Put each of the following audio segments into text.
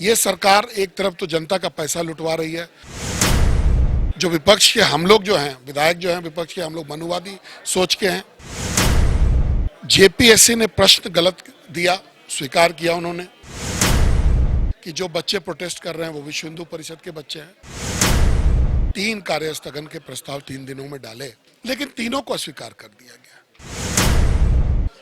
ये सरकार एक तरफ तो जनता का पैसा लुटवा रही है, जो विपक्ष के हम लोग जो हैं, विधायक जो हैं विपक्ष के, हम लोग मनुवादी सोच के हैं। जेपीएससी ने प्रश्न गलत दिया, स्वीकार किया उन्होंने कि जो बच्चे प्रोटेस्ट कर रहे हैं वो विश्व हिंदू परिषद के बच्चे हैं। 3 कार्य स्थगन के प्रस्ताव 3 दिनों में डाले, लेकिन तीनों को अस्वीकार कर दिया गया।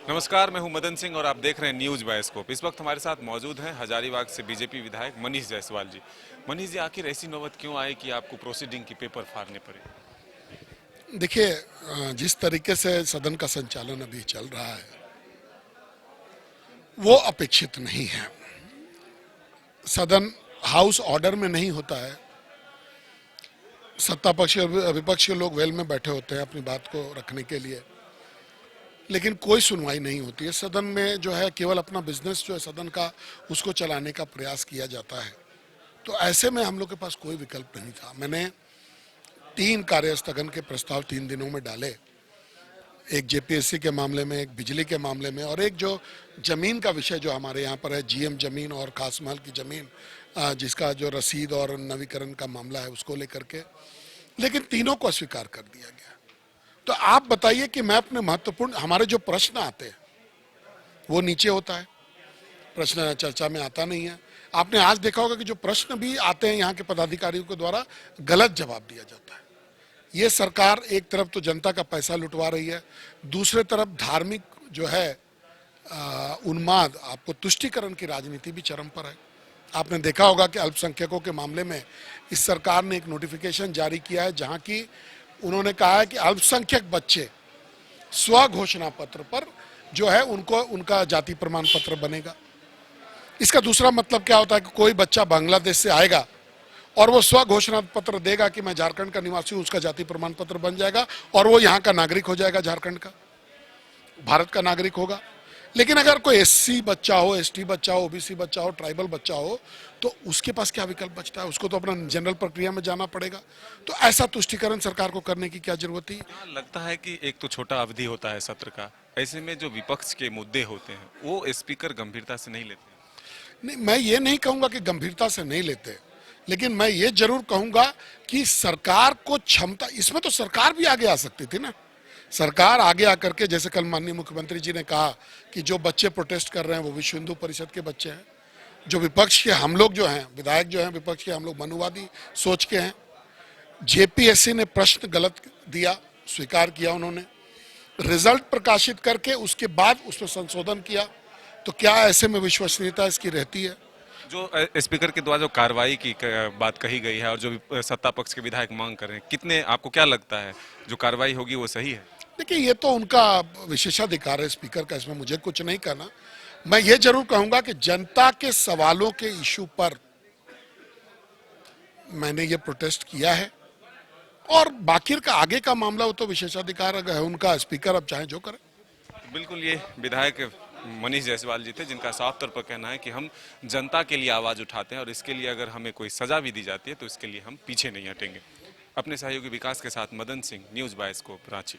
नमस्कार, मैं हूं मदन सिंह और आप देख रहे हैं न्यूज बायोस्कोप। इस वक्त हमारे साथ मौजूद हैं हजारीबाग से बीजेपी विधायक मनीष जायसवाल जी। मनीष जी, आखिर ऐसी नौबत क्यों आई कि आपको प्रोसीडिंग की पेपर फाड़ने पड़े? देखिए, जिस तरीके से सदन का संचालन अभी चल रहा है वो अपेक्षित नहीं है। सदन हाउस ऑर्डर में नहीं होता है। सत्ता पक्ष और विपक्ष के लोग वेल में बैठे होते हैं अपनी बात को रखने के लिए, लेकिन कोई सुनवाई नहीं होती है। सदन में जो है केवल अपना बिजनेस जो है सदन का, उसको चलाने का प्रयास किया जाता है। तो ऐसे में हम लोग के पास कोई विकल्प नहीं था। मैंने 3 कार्य स्थगन के प्रस्ताव 3 दिनों में डाले, एक जेपीएससी के मामले में, एक बिजली के मामले में, और एक जो जमीन का विषय जो हमारे यहाँ पर है, जीएम जमीन और खास महल की जमीन, जिसका जो रसीद और नवीकरण का मामला है, उसको लेकर के, लेकिन तीनों को अस्वीकार कर दिया गया। तो आप बताइए कि मैं अपने महत्वपूर्ण, हमारे जो प्रश्न आते हैं वो नीचे होता है, प्रश्न चर्चा में आता नहीं है। आपने आज देखा होगा कि जो प्रश्न भी आते हैं यहाँ के पदाधिकारियों के द्वारा, गलत जवाब दिया जाता है। ये सरकार एक तरफ तो जनता का पैसा लुटवा रही है, दूसरे तरफ धार्मिक जो है उन्माद, आपको तुष्टीकरण की राजनीति भी चरम पर है। आपने देखा होगा कि अल्पसंख्यकों के मामले में इस सरकार ने एक नोटिफिकेशन जारी किया है, जहां की उन्होंने कहा है कि अल्पसंख्यक बच्चे स्व घोषणा पत्र पर जो है उनको उनका जाति प्रमाण पत्र बनेगा। इसका दूसरा मतलब क्या होता है कि कोई बच्चा बांग्लादेश से आएगा और वो स्व घोषणा पत्र देगा कि मैं झारखंड का निवासी हूं, उसका जाति प्रमाण पत्र बन जाएगा और वो यहाँ का नागरिक हो जाएगा, झारखंड का, भारत का नागरिक होगा। लेकिन अगर कोई एससी बच्चा हो, एसटी बच्चा हो, ओबीसी बच्चा हो, ट्राइबल बच्चा हो, तो उसके पास क्या विकल्प बचता है? उसको तो अपना जनरल प्रक्रिया में जाना पड़ेगा। तो ऐसा तुष्टीकरण सरकार को करने की क्या जरूरत है? लगता है कि एक तो छोटा अवधि होता है सत्र का, ऐसे में जो विपक्ष के मुद्दे होते हैं वो स्पीकर गंभीरता से नहीं लेते। नहीं, मैं ये नहीं कहूंगा कि गंभीरता से नहीं लेते, लेकिन मैं ये जरूर कहूंगा कि सरकार को क्षमता, इसमें तो सरकार भी आगे आ सकती थी ना। सरकार आगे आकर के, जैसे कल माननीय मुख्यमंत्री जी ने कहा कि जो बच्चे प्रोटेस्ट कर रहे हैं वो विश्व हिंदू परिषद के बच्चे हैं। जो विपक्ष के हम लोग जो हैं, विधायक जो हैं विपक्ष के, हम लोग मनुवादी सोच के हैं। जेपीएससी ने प्रश्न गलत दिया, स्वीकार किया उन्होंने, रिजल्ट प्रकाशित करके उसके बाद उसमें संशोधन किया। तो क्या ऐसे में विश्वसनीयता इसकी रहती है? जो स्पीकर के द्वारा जो कार्रवाई की बात कही गई है और जो सत्ता पक्ष के विधायक मांग कर रहे हैं, कितने, आपको क्या लगता है जो कार्रवाई होगी वो सही है? देखिए, ये तो उनका विशेषाधिकार है स्पीकर का, इसमें मुझे कुछ नहीं कहना। मैं ये जरूर कहूंगा कि जनता के सवालों के इशू पर मैंने ये प्रोटेस्ट किया है, और बाकी का आगे का मामला वो तो विशेषाधिकार है उनका, स्पीकर अब चाहे जो करे। बिल्कुल, ये विधायक मनीष जायसवाल जी थे, जिनका साफ तौर पर कहना है कि हम जनता के लिए आवाज उठाते हैं और इसके लिए अगर हमें कोई सजा भी दी जाती है तो इसके लिए हम पीछे नहीं हटेंगे। अपने सहयोगी विकास के साथ मदन सिंह, न्यूज बायोस्कोप, रांची।